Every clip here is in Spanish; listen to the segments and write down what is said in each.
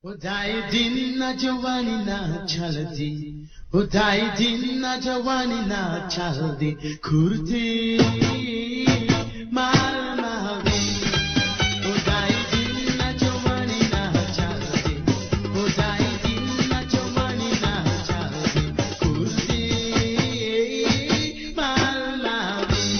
उदाई दिन न जवानी ना चलती उदाई दिन न जवानी ना चलती खुरती मार मावे उदाई दिन न जवानी ना चलती उदाई दिन न जवानी ना चलती खुरती मार मावे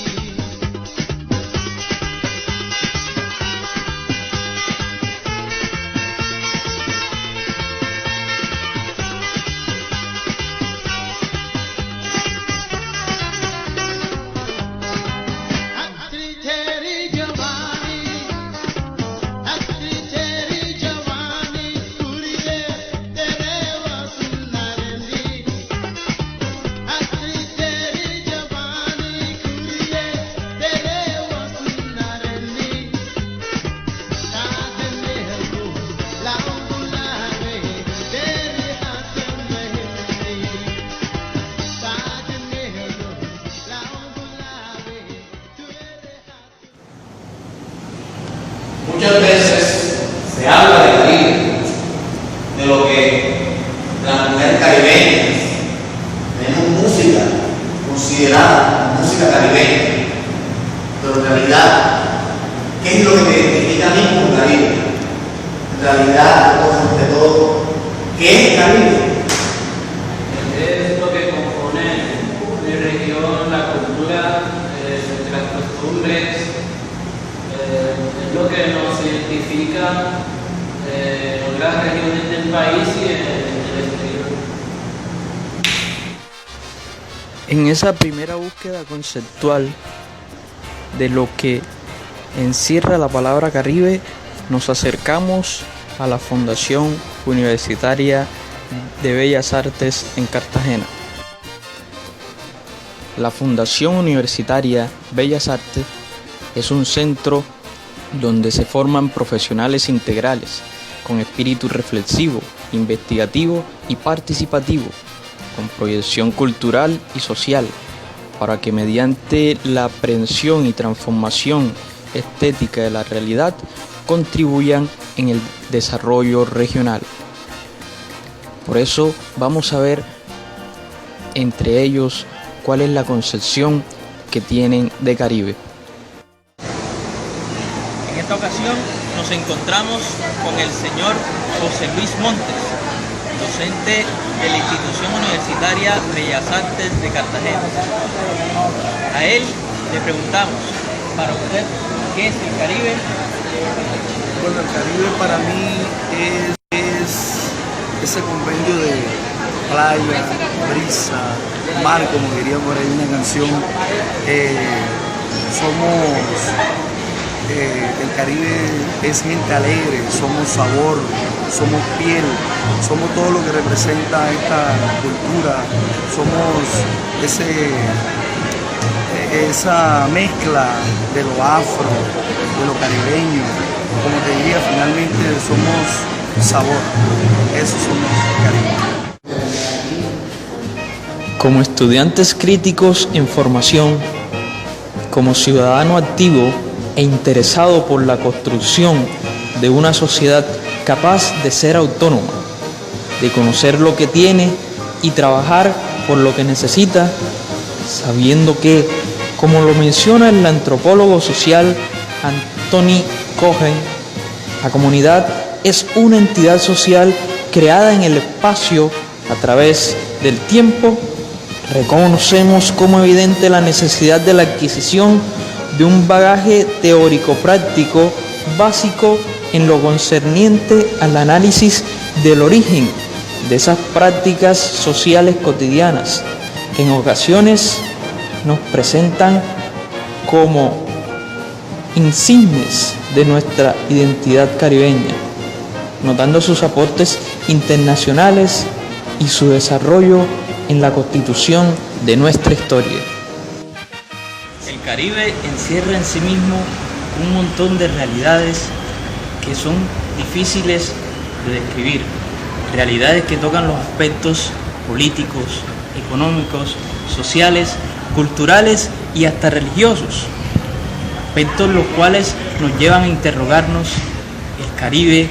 Muchas veces se habla de Caribe, de lo que las mujeres caribeñas tenemos música considerada música caribeña, pero en realidad, ¿qué es lo que te identifica a mí como Caribe? En realidad, ante todo, ¿qué es Caribe? Es lo que compone mi región, la cultura, las costumbres, es lo que nos identifica en otras regiones del país y en el exterior. En esa primera búsqueda conceptual de lo que encierra la palabra Caribe, nos acercamos a la Fundación Universitaria de Bellas Artes en Cartagena. La Fundación Universitaria Bellas Artes es un centro donde se forman profesionales integrales con espíritu reflexivo, investigativo y participativo, con proyección cultural y social, para que mediante la aprehensión y transformación estética de la realidad contribuyan en el desarrollo regional. Por eso vamos a ver entre ellos cuál es la concepción que tienen de Caribe. En esta ocasión nos encontramos con el señor José Luis Montes, docente de la Institución Universitaria Bellas Artes de Cartagena. A él le preguntamos, para usted, ¿qué es el Caribe? Bueno, el Caribe para mí es ese compendio de playa, brisa, mar, como diría por ahí una canción. El Caribe es gente alegre, somos sabor, somos piel, somos todo lo que representa esta cultura, somos esa mezcla de lo afro, de lo caribeño, como te diría, finalmente somos sabor, eso somos Caribe. Como estudiantes críticos en formación, como ciudadano activo e interesado por la construcción de una sociedad capaz de ser autónoma, de conocer lo que tiene y trabajar por lo que necesita, sabiendo que, como lo menciona el antropólogo social Anthony Cohen, la comunidad es una entidad social creada en el espacio a través del tiempo. Reconocemos como evidente la necesidad de la adquisición de un bagaje teórico-práctico básico en lo concerniente al análisis del origen de esas prácticas sociales cotidianas que en ocasiones nos presentan como insignes de nuestra identidad caribeña, notando sus aportes internacionales y su desarrollo en la constitución de nuestra historia. El Caribe encierra en sí mismo un montón de realidades que son difíciles de describir, realidades que tocan los aspectos políticos, económicos, sociales, culturales y hasta religiosos, aspectos los cuales nos llevan a interrogarnos: ¿el Caribe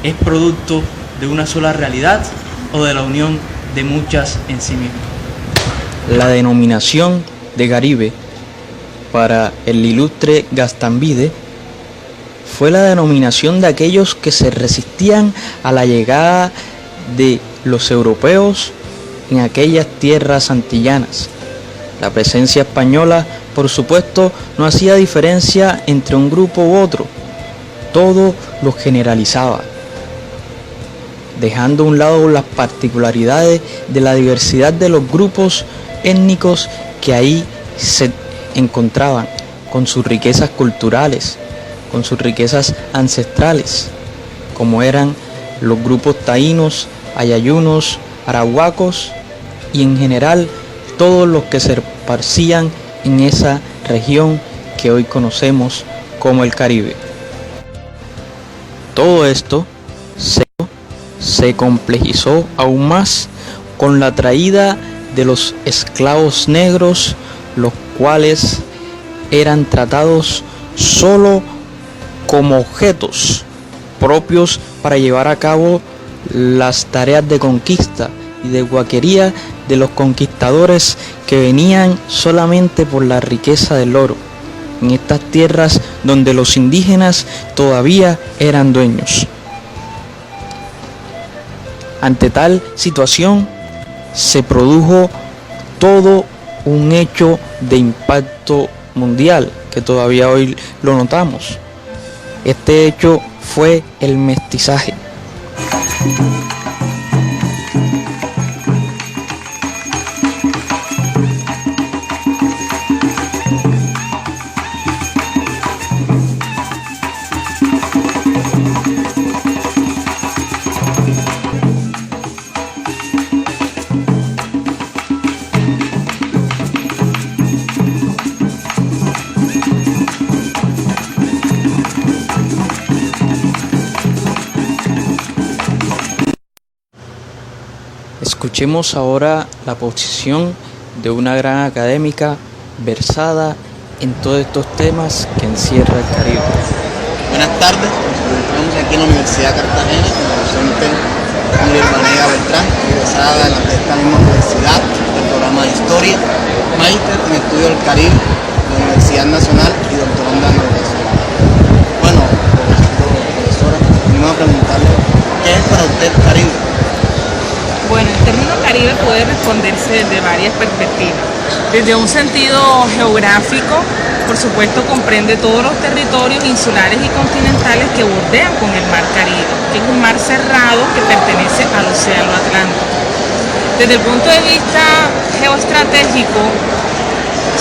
¿Es producto de una sola realidad o de la unión de muchas en sí mismas? La denominación de Caribe para el ilustre Gastambide fue la denominación de aquellos que se resistían a la llegada de los europeos en aquellas tierras antillanas. La presencia española, por supuesto, no hacía diferencia entre un grupo u otro, todo lo generalizaba, dejando a un lado las particularidades de la diversidad de los grupos étnicos que ahí se encontraban, con sus riquezas culturales, con sus riquezas ancestrales, como eran los grupos taínos, ayayunos, arahuacos y en general todos los que se esparcían en esa región que hoy conocemos como el Caribe. Todo esto se complejizó aún más con la traída de los esclavos negros, los cuales eran tratados solo como objetos propios para llevar a cabo las tareas de conquista y de huaquería de los conquistadores que venían solamente por la riqueza del oro, en estas tierras donde los indígenas todavía eran dueños. Ante tal situación se produjo todo un hecho de impacto mundial que todavía hoy lo notamos. Este hecho fue el mestizaje. Escuchemos ahora la posición de una gran académica versada en todos estos temas que encierra el Caribe. Buenas tardes, nos encontramos aquí en la Universidad de Cartagena con la docente Muriel Vanega Beltrán, egresada de esta misma universidad del programa de Historia, magíster en Estudios del Caribe de la Universidad Nacional y doctoranda en Educación. Bueno, profesora, venimos a preguntarle, ¿qué es para usted Caribe? Bueno, el término Caribe puede responderse desde varias perspectivas. Desde un sentido geográfico, por supuesto, comprende todos los territorios insulares y continentales que bordean con el mar Caribe, que es un mar cerrado que pertenece al Océano Atlántico. Desde el punto de vista geoestratégico,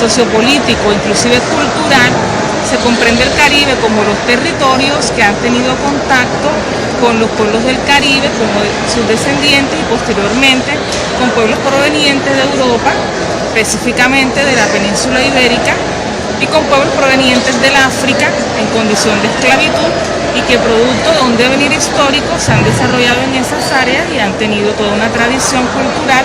sociopolítico, inclusive cultural, se comprende el Caribe como los territorios que han tenido contacto con los pueblos del Caribe, como sus descendientes y posteriormente con pueblos provenientes de Europa, específicamente de la península ibérica, y con pueblos provenientes del África en condición de esclavitud y que producto de un devenir histórico se han desarrollado en esas áreas y han tenido toda una tradición cultural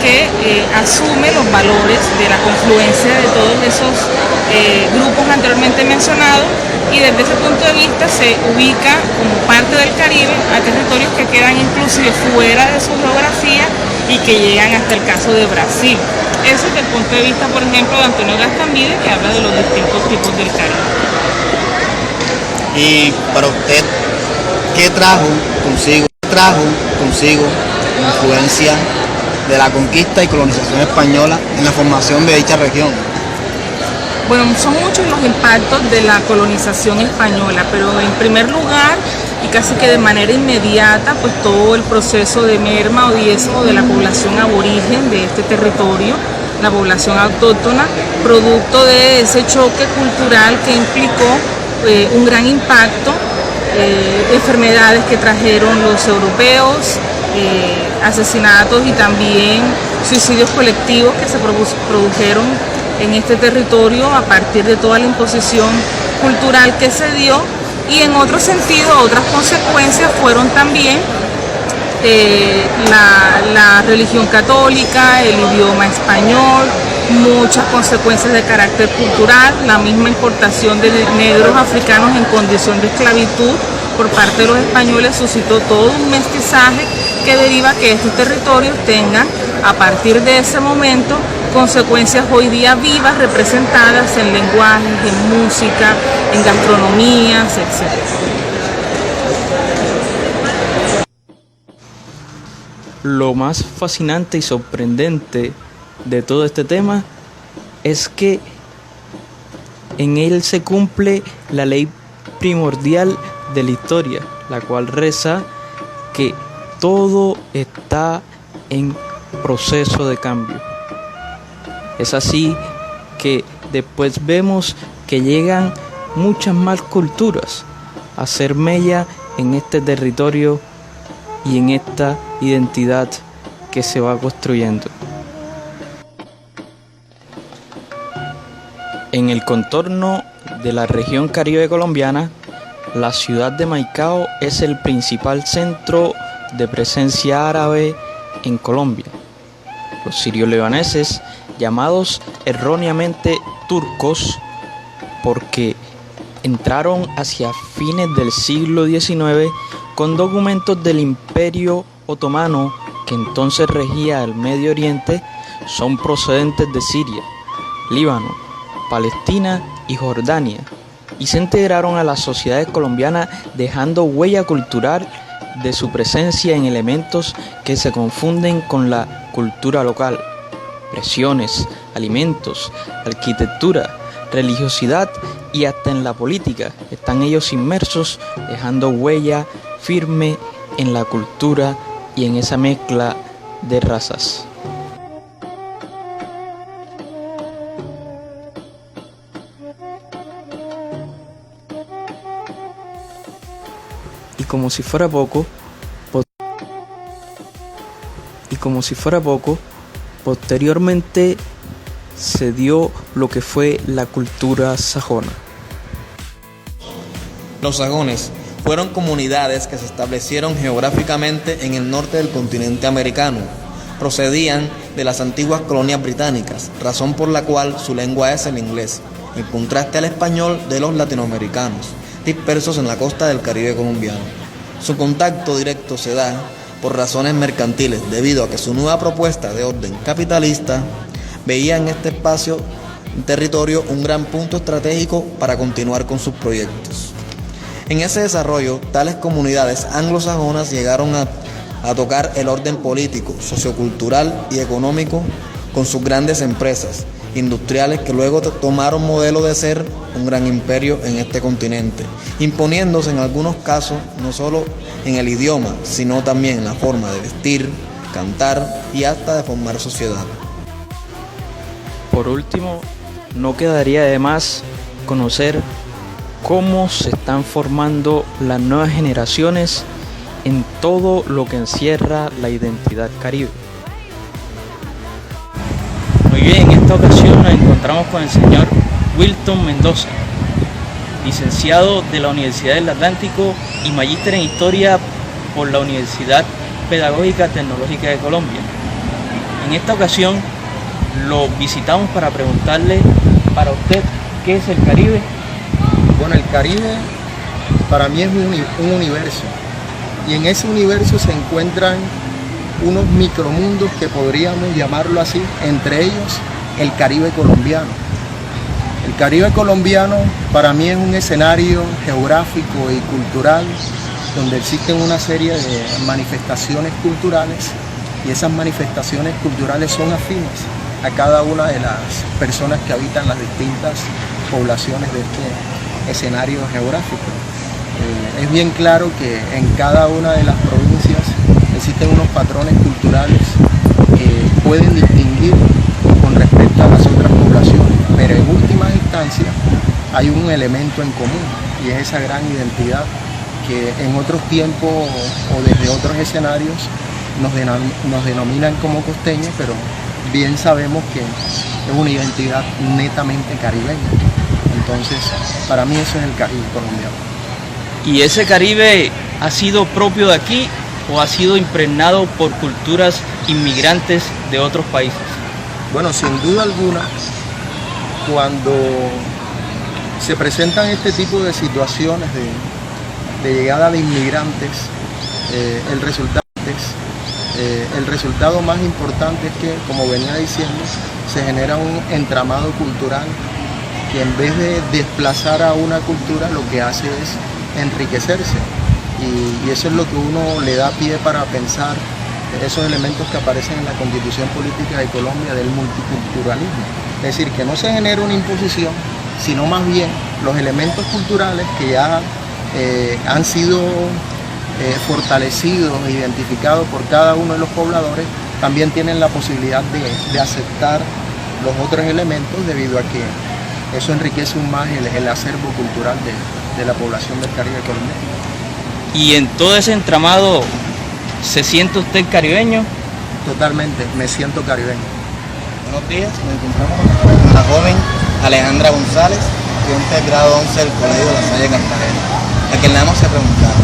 que asume los valores de la confluencia de todos esos grupos anteriormente mencionados, y desde ese punto de vista se ubica como parte del Caribe a territorios que quedan inclusive fuera de su geografía y que llegan hasta el caso de Brasil. Eso es el punto de vista, por ejemplo, de Antonio Gastambide, que habla de los distintos tipos del Caribe. Y para usted, ¿qué trajo consigo la influencia de la conquista y colonización española en la formación de dicha región? Bueno, son muchos los impactos de la colonización española, pero en primer lugar, y casi que de manera inmediata, pues todo el proceso de merma o diezmo de la población aborigen de este territorio, la población autóctona, producto de ese choque cultural que implicó un gran impacto, enfermedades que trajeron los europeos, asesinatos y también suicidios colectivos que se produjeron en este territorio a partir de toda la imposición cultural que se dio, y en otro sentido otras consecuencias fueron también la religión católica, el idioma español, muchas consecuencias de carácter cultural, la misma importación de negros africanos en condición de esclavitud por parte de los españoles suscitó todo un mestizaje que deriva que estos territorios tengan, a partir de ese momento, consecuencias hoy día vivas representadas en lenguajes, en música, en gastronomías, etc. Lo más fascinante y sorprendente de todo este tema es que en él se cumple la ley primordial de la historia, la cual reza que todo está en proceso de cambio. Es así que después vemos que llegan muchas más culturas a hacer mella en este territorio y en esta identidad que se va construyendo. En el contorno de la región caribe colombiana, la ciudad de Maicao es el principal centro de presencia árabe en Colombia. Los sirio-libaneses, llamados erróneamente turcos, porque entraron hacia fines del siglo XIX con documentos del Imperio Otomano, que entonces regía el Medio Oriente, son procedentes de Siria, Líbano, Palestina y Jordania, y se integraron a las sociedades colombianas dejando huella cultural de su presencia en elementos que se confunden con la cultura local: expresiones, alimentos, arquitectura, religiosidad y hasta en la política. Están ellos inmersos, dejando huella firme en la cultura y en esa mezcla de razas. Y como si fuera poco, posteriormente se dio lo que fue la cultura sajona. Los sajones fueron comunidades que se establecieron geográficamente en el norte del continente americano. Procedían de las antiguas colonias británicas, razón por la cual su lengua es el inglés, en contraste al español de los latinoamericanos, dispersos en la costa del Caribe colombiano. Su contacto directo se da por razones mercantiles, debido a que su nueva propuesta de orden capitalista veía en este espacio, territorio, un gran punto estratégico para continuar con sus proyectos. En ese desarrollo, tales comunidades anglosajonas llegaron a tocar el orden político, sociocultural y económico con sus grandes empresas industriales, que luego tomaron modelo de ser un gran imperio en este continente, imponiéndose en algunos casos no solo en el idioma, sino también en la forma de vestir, cantar y hasta de formar sociedad. Por último, no quedaría de más conocer cómo se están formando las nuevas generaciones en todo lo que encierra la identidad caribe. Muy bien, en esta ocasión nos encontramos con el señor Wilton Mendoza, licenciado de la Universidad del Atlántico y magíster en Historia por la Universidad Pedagógica Tecnológica de Colombia. En esta ocasión lo visitamos para preguntarle, para usted, ¿qué es el Caribe? Bueno, el Caribe para mí es un universo, y en ese universo se encuentran unos micromundos que podríamos llamarlo así, entre ellos el Caribe colombiano. El Caribe colombiano para mí es un escenario geográfico y cultural donde existen una serie de manifestaciones culturales, y esas manifestaciones culturales son afines a cada una de las personas que habitan las distintas poblaciones de este escenario geográfico. Es bien claro que en cada una de las provincias existen unos patrones culturales que pueden distinguir con respecto a las otras poblaciones, pero en última instancia hay un elemento en común, y es esa gran identidad que en otros tiempos o desde otros escenarios nos denominan como costeños, pero bien sabemos que es una identidad netamente caribeña. Entonces, para mí eso es el Caribe colombiano. ¿Y ese Caribe ha sido propio de aquí o ha sido impregnado por culturas inmigrantes de otros países? Bueno, sin duda alguna, cuando se presentan este tipo de situaciones de llegada de inmigrantes, el resultado más importante es que, como venía diciendo, se genera un entramado cultural que en vez de desplazar a una cultura, lo que hace es enriquecerse. Y eso es lo que uno le da pie para pensar esos elementos que aparecen en la Constitución Política de Colombia del multiculturalismo. Es decir, que no se genera una imposición, sino más bien los elementos culturales que ya han sido fortalecidos e identificados por cada uno de los pobladores, también tienen la posibilidad de aceptar los otros elementos, debido a que eso enriquece aún más el acervo cultural de la población del Caribe colombiano. Y en todo ese entramado, ¿se siente usted caribeño? Totalmente, me siento caribeño. Buenos días, nos encontramos con la joven Alejandra González, estudiante del grado 11 del Colegio de La Salle Cartagena, a quien le vamos a preguntar,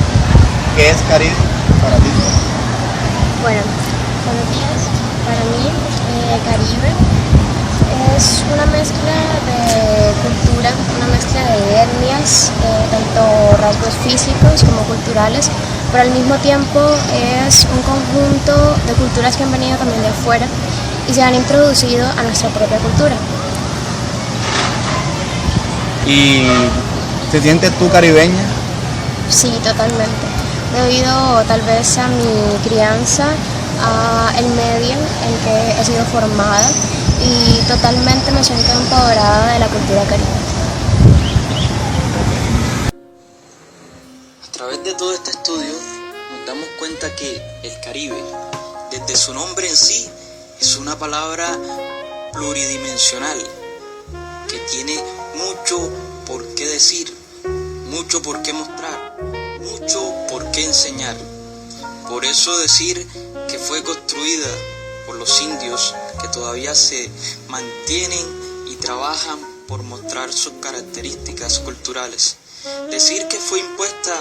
¿qué es Caribe para ti? Bueno, buenos días. Para mí, Caribe es una mezcla de cultura, una mezcla de etnias, tanto rasgos físicos como culturales, pero al mismo tiempo es un conjunto de culturas que han venido también de afuera y se han introducido a nuestra propia cultura. ¿Y te sientes tú caribeña? Sí, totalmente. Debido tal vez a mi crianza, a el medio en que he sido formada, y totalmente me siento empoderada de la cultura caribe. A través de todo este estudio nos damos cuenta que el Caribe, desde su nombre en sí, es una palabra pluridimensional que tiene mucho por qué decir, mucho por qué mostrar, mucho por qué enseñar. Por eso decir que fue construida por los indios que todavía se mantienen y trabajan por mostrar sus características culturales. Decir que fue impuesta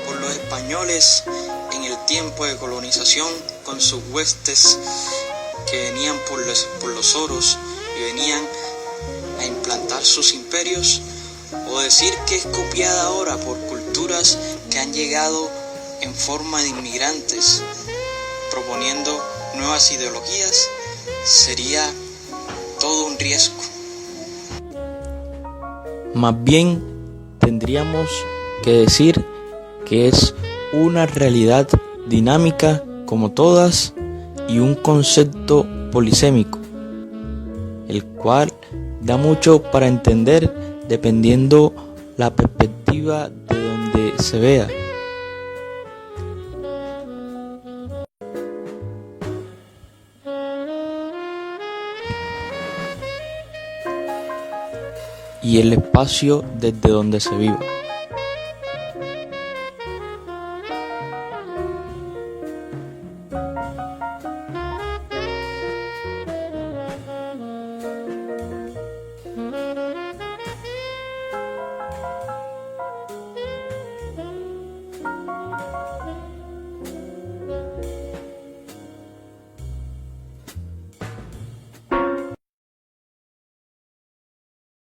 por los españoles en el tiempo de colonización con sus huestes que venían por los oros y venían a implantar sus imperios, o decir que es copiada ahora por culturas que han llegado en forma de inmigrantes proponiendo nuevas ideologías, sería todo un riesgo. Más bien tendríamos que decir que es una realidad dinámica como todas y un concepto polisémico, el cual da mucho para entender dependiendo la perspectiva de donde se vea. Y el espacio desde donde se viva.